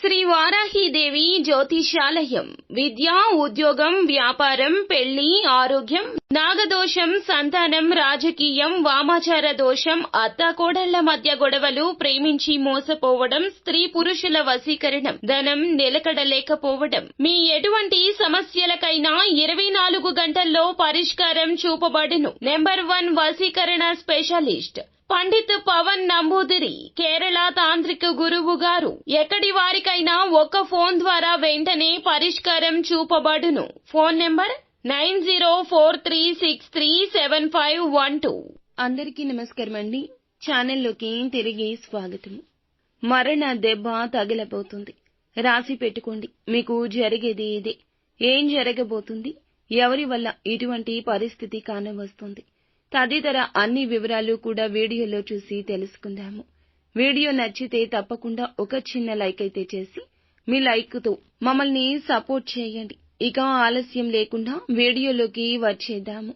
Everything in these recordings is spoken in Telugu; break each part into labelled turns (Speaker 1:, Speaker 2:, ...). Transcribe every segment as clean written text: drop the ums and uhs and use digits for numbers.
Speaker 1: శ్రీ వారాహీదేవి జ్యోతిషాలయం. విద్య, ఉద్యోగం, వ్యాపారం, పెళ్లి, ఆరోగ్యం, నాగదోషం, సంతానం, రాజకీయం, వామాచార దోషం, అత్తాకోడళ్ల మధ్య గొడవలు, ప్రేమించి మోసపోవడం, స్త్రీ పురుషుల వశీకరణం, ధనం నిలకడలేకపోవడం, మీ ఎటువంటి సమస్యలకైనా 24 గంటల్లో పరిష్కారం చూపబడును. నెంబర్ 1 వశీకరణ స్పెషలిస్ట్ పండిత్ పవన్ నంబూదిరి, కేరళ తాంత్రిక గురువు గారు. ఎక్కడి వారికైనా ఒక్క ఫోన్ ద్వారా వెంటనే పరిష్కారం చూపబడును. Phone number 9043637512. అందరికీ నమస్కారం అండి. ఛానల్లోకి తిరిగి స్వాగతం. మరణ దెబ్బ తగలబోతుంది. రాసి పెట్టుకోండి, మీకు జరిగేది ఇదే. ఏం జరగబోతుంది, ఎవరి వల్ల ఇటువంటి పరిస్థితి కానవస్తుంది, తదితర అన్ని వివరాలు కూడా వీడియోలో చూసి తెలుసుకుందాము. వీడియో నచ్చితే తప్పకుండా ఒక చిన్న లైక్ అయితే చేసి మీ లైక్తో మమ్మల్ని సపోర్ట్ చేయండి. ఇక ఆలస్యం లేకుండా వీడియోలోకి వచ్చేద్దాము.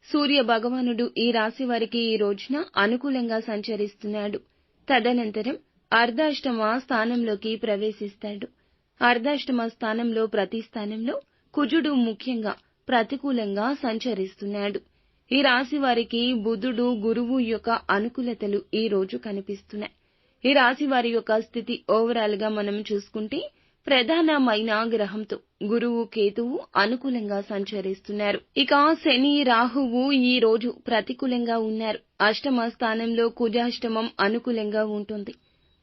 Speaker 1: సూర్య భగవానుడు ఈ రాశి వారికి ఈ రోజున అనుకూలంగా సంచరిస్తున్నాడు. తదనంతరం అర్ధాష్టమ స్థానంలోకి ప్రవేశిస్తాడు. అర్ధాష్టమ స్థానంలో ప్రతి స్థానంలో కుజుడు ముఖ్యంగా ప్రతికూలంగా సంచరిస్తున్నాడు. ఈ రాశి వారికి బుధుడు, గురువు యొక్క అనుకూలతలు ఈ రోజు కనిపిస్తున్నాయి. ఈ రాశి వారి యొక్క స్థితి ఓవరాల్ గా మనం చూసుకుంటే ప్రధానమైన గ్రహంతో గురువు, కేతువు అనుకూలంగా సంచరిస్తున్నారు. ఇక శని, రాహువు ఈ రోజు ప్రతికూలంగా ఉన్నారు. అష్టమ స్థానంలో కుజాష్టమం అనుకూలంగా ఉంటుంది.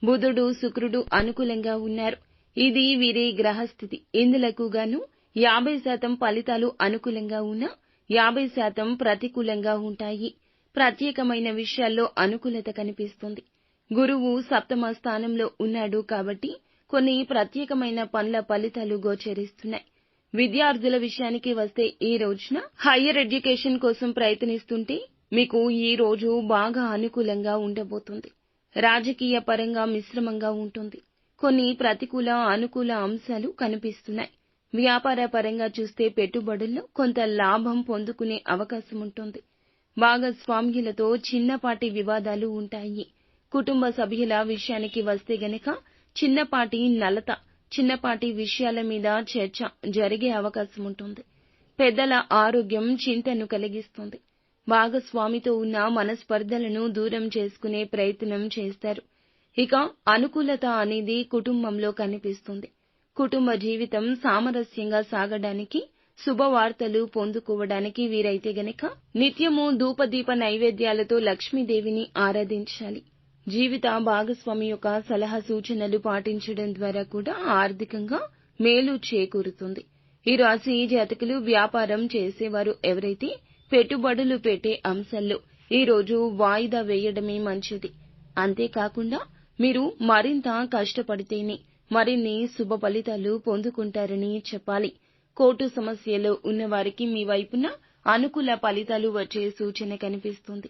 Speaker 1: బుధుడు, శుక్రుడు అనుకూలంగా ఉన్నారు. ఇది వీరి గ్రహస్థితి. ఇందులకు గాను 50% ఫలితాలు అనుకూలంగా ఉన్నా 50% ప్రతికూలంగా ఉంటాయి. ప్రత్యేకమైన విషయాల్లో అనుకూలత కనిపిస్తుంది. గురువు సప్తమ స్థానంలో ఉన్నాడు కాబట్టి కొన్ని ప్రత్యేకమైన పనుల ఫలితాలు గోచరిస్తున్నాయి. విద్యార్థుల విషయానికి వస్తే ఈ రోజున హయ్యర్ ఎడ్యుకేషన్ కోసం ప్రయత్నిస్తుంటే మీకు ఈ రోజు బాగా అనుకూలంగా ఉండబోతుంది. రాజకీయ పరంగా మిశ్రమంగా ఉంటుంది. కొన్ని ప్రతికూల, అనుకూల అంశాలు కనిపిస్తున్నాయి. వ్యాపార పరంగా చూస్తే పెట్టుబడుల్లో కొంత లాభం పొందుకునే అవకాశం ఉంటుంది. భాగస్వామ్యులతో చిన్నపాటి వివాదాలు ఉంటాయి. కుటుంబ సభ్యుల విషయానికి వస్తే గనక చిన్నపాటి నలత, చిన్నపాటి విషయాల మీద చర్చ జరిగే అవకాశం ఉంటుంది. పెద్దల ఆరోగ్యం చింతను కలిగిస్తుంది. భాగస్వామితో ఉన్న మనస్పర్ధలను దూరం చేసుకునే ప్రయత్నం చేస్తారు. ఇక అనుకూలత అనేది కుటుంబంలో కనిపిస్తుంది. కుటుంబ జీవితం సామరస్యంగా సాగడానికి, శుభవార్తలు పొందుకోవడానికి వీరైతే గనక నిత్యము ధూపదీప నైవేద్యాలతో లక్ష్మీదేవిని ఆరాధించాలి. జీవిత భాగస్వామి యొక్క సలహా సూచనలు పాటించడం ద్వారా కూడా ఆర్థికంగా మేలు చేకూరుతుంది. ఈ రాశి జాతకులు వ్యాపారం చేసేవారు ఎవరైతే పెట్టుబడులు పెట్టే అంశాల్లో ఈ రోజు వాయిదా వేయడమే మంచిది. అంతేకాకుండా మీరు మరింత కష్టపడితేనే మరిన్ని శుభ ఫలితాలు పొందుకుంటారని చెప్పాలి. కోర్టు సమస్యలో ఉన్నవారికి మీ వైపున అనుకూల ఫలితాలు వచ్చే సూచన కనిపిస్తుంది.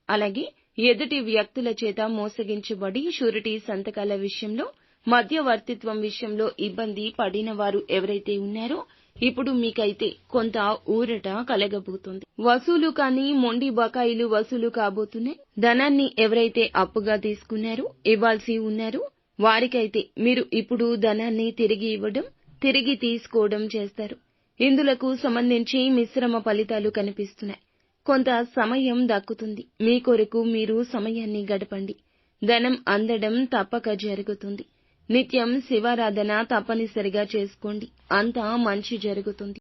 Speaker 1: అలాగే ఎదుటి వ్యక్తుల చేత మోసగించబడి షూరిటీ సంతకాల విషయంలో, మధ్యవర్తిత్వం విషయంలో ఇబ్బంది పడిన వారు ఎవరైతే ఉన్నారో ఇప్పుడు మీకైతే కొంత ఊరట కలగబోతుంది. వసూలు కానీ మొండి బకాయిలు వసూలు కాబోతున్నాయి. ధనాన్ని ఎవరైతే అప్పుగా తీసుకున్నారో, ఇవ్వాల్సి ఉన్నారో వారికైతే మీరు ఇప్పుడు ధనాన్ని తిరిగి ఇవ్వడం, తిరిగి తీసుకోవడం చేస్తారు. ఇందులకు సంబంధించి మిశ్రమ ఫలితాలు కనిపిస్తున్నాయి. కొంత సమయం దక్కుతుంది. మీ కొరకు మీరు సమయాన్ని గడపండి. ధనం అందడం తప్పక జరుగుతుంది. నిత్యం శివారాధన తప్పనిసరిగా చేసుకోండి. అంతా మంచి జరుగుతుంది.